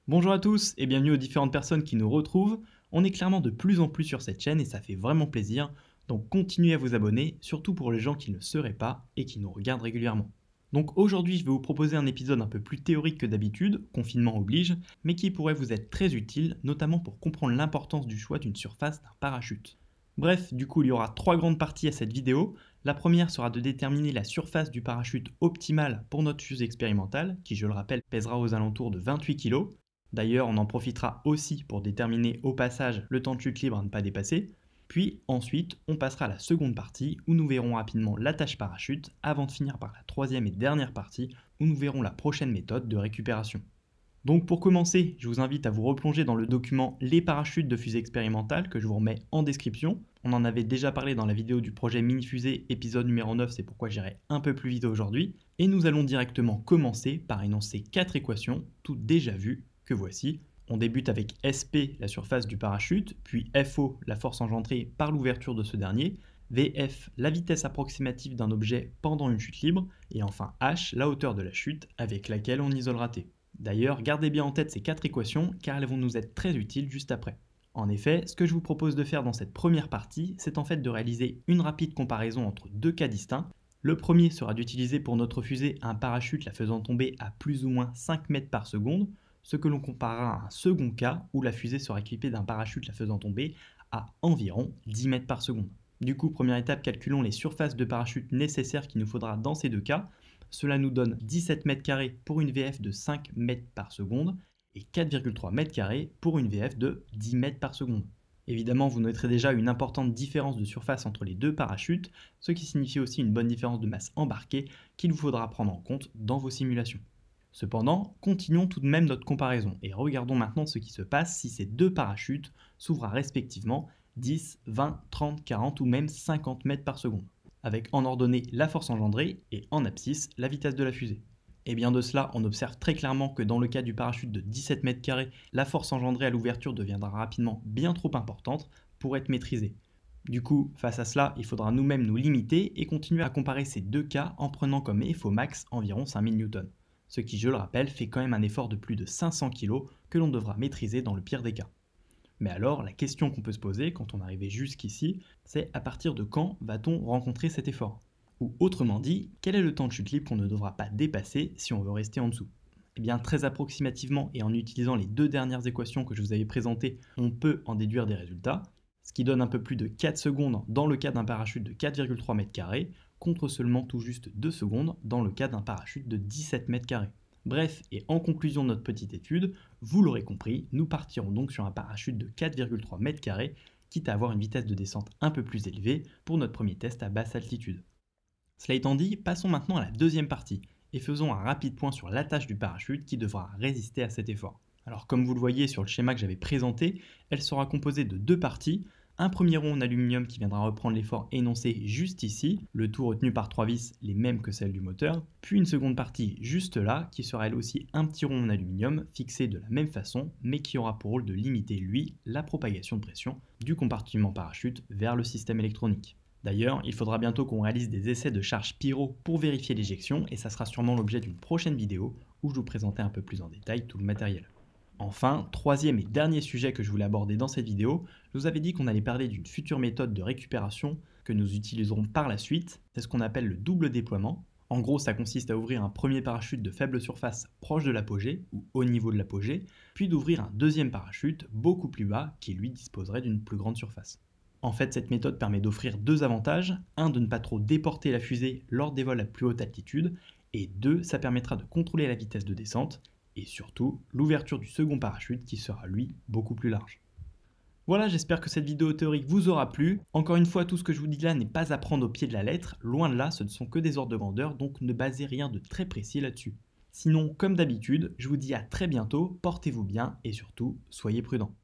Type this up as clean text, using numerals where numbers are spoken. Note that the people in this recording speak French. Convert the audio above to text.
Bonjour à tous et bienvenue aux différentes personnes qui nous retrouvent. On est clairement de plus en plus sur cette chaîne et ça fait vraiment plaisir. Donc continuez à vous abonner, surtout pour les gens qui ne le seraient pas et qui nous regardent régulièrement. Donc aujourd'hui je vais vous proposer un épisode un peu plus théorique que d'habitude, confinement oblige, mais qui pourrait vous être très utile, notamment pour comprendre l'importance du choix d'une surface d'un parachute. Bref, du coup il y aura trois grandes parties à cette vidéo. La première sera de déterminer la surface du parachute optimale pour notre fusée expérimentale, qui je le rappelle pèsera aux alentours de 28 kg. D'ailleurs, on en profitera aussi pour déterminer au passage le temps de chute libre à ne pas dépasser. Puis ensuite, on passera à la seconde partie où nous verrons rapidement l'attache parachute avant de finir par la troisième et dernière partie où nous verrons la prochaine méthode de récupération. Donc pour commencer, je vous invite à vous replonger dans le document Les parachutes de fusée expérimentale que je vous remets en description. On en avait déjà parlé dans la vidéo du projet Mini Fusée épisode numéro 9, c'est pourquoi j'irai un peu plus vite aujourd'hui. Et nous allons directement commencer par énoncer 4 équations, toutes déjà vues, que voici. On débute avec SP, la surface du parachute, puis FO, la force engendrée par l'ouverture de ce dernier, VF, la vitesse approximative d'un objet pendant une chute libre, et enfin H, la hauteur de la chute avec laquelle on isolera T. D'ailleurs, gardez bien en tête ces 4 équations car elles vont nous être très utiles juste après. En effet, ce que je vous propose de faire dans cette première partie, c'est en fait de réaliser une rapide comparaison entre deux cas distincts. Le premier sera d'utiliser pour notre fusée un parachute la faisant tomber à plus ou moins 5 mètres par seconde, ce que l'on comparera à un second cas où la fusée sera équipée d'un parachute la faisant tomber à environ 10 mètres par seconde. Du coup, première étape, calculons les surfaces de parachute nécessaires qu'il nous faudra dans ces deux cas. Cela nous donne 17 mètres carrés pour une VF de 5 mètres par seconde et 4,3 mètres carrés pour une VF de 10 mètres par seconde. Évidemment, vous noterez déjà une importante différence de surface entre les deux parachutes, ce qui signifie aussi une bonne différence de masse embarquée qu'il vous faudra prendre en compte dans vos simulations. Cependant, continuons tout de même notre comparaison et regardons maintenant ce qui se passe si ces deux parachutes s'ouvrent à respectivement 10, 20, 30, 40 ou même 50 mètres par seconde, avec en ordonnée la force engendrée et en abscisse la vitesse de la fusée. Et bien de cela, on observe très clairement que dans le cas du parachute de 17 mètres carrés, la force engendrée à l'ouverture deviendra rapidement bien trop importante pour être maîtrisée. Du coup, face à cela, il faudra nous-mêmes nous limiter et continuer à comparer ces deux cas en prenant comme FO max environ 5000 Newtons. Ce qui, je le rappelle, fait quand même un effort de plus de 500 kg que l'on devra maîtriser dans le pire des cas. Mais alors, la question qu'on peut se poser quand on arrive jusqu'ici, c'est à partir de quand va-t-on rencontrer cet effort? Ou autrement dit, quel est le temps de chute libre qu'on ne devra pas dépasser si on veut rester en dessous? Eh bien, très approximativement et en utilisant les deux dernières équations que je vous avais présentées, on peut en déduire des résultats, ce qui donne un peu plus de 4 secondes dans le cas d'un parachute de 4,3 mètres carrés, contre seulement tout juste 2 secondes dans le cas d'un parachute de 17 mètres carrés. Bref, et en conclusion de notre petite étude, vous l'aurez compris, nous partirons donc sur un parachute de 4,3 mètres carrés, quitte à avoir une vitesse de descente un peu plus élevée pour notre premier test à basse altitude. Cela étant dit, passons maintenant à la deuxième partie, et faisons un rapide point sur l'attache du parachute qui devra résister à cet effort. Alors comme vous le voyez sur le schéma que j'avais présenté, elle sera composée de deux parties. Un premier rond en aluminium qui viendra reprendre l'effort énoncé juste ici, le tout retenu par 3 vis, les mêmes que celles du moteur, puis une seconde partie juste là, qui sera elle aussi un petit rond en aluminium fixé de la même façon, mais qui aura pour rôle de limiter, lui, la propagation de pression du compartiment parachute vers le système électronique. D'ailleurs, il faudra bientôt qu'on réalise des essais de charge pyro pour vérifier l'éjection, et ça sera sûrement l'objet d'une prochaine vidéo où je vous présenterai un peu plus en détail tout le matériel. Enfin, troisième et dernier sujet que je voulais aborder dans cette vidéo, je vous avais dit qu'on allait parler d'une future méthode de récupération que nous utiliserons par la suite, c'est ce qu'on appelle le double déploiement. En gros, ça consiste à ouvrir un premier parachute de faible surface proche de l'apogée, ou au niveau de l'apogée, puis d'ouvrir un deuxième parachute beaucoup plus bas qui lui disposerait d'une plus grande surface. En fait, cette méthode permet d'offrir deux avantages, un de ne pas trop déporter la fusée lors des vols à plus haute altitude, et deux, ça permettra de contrôler la vitesse de descente, et surtout l'ouverture du second parachute qui sera lui beaucoup plus large. Voilà, j'espère que cette vidéo théorique vous aura plu. Encore une fois, tout ce que je vous dis là n'est pas à prendre au pied de la lettre, loin de là, ce ne sont que des ordres de grandeur, donc ne basez rien de très précis là-dessus. Sinon, comme d'habitude, je vous dis à très bientôt, portez-vous bien et surtout, soyez prudents.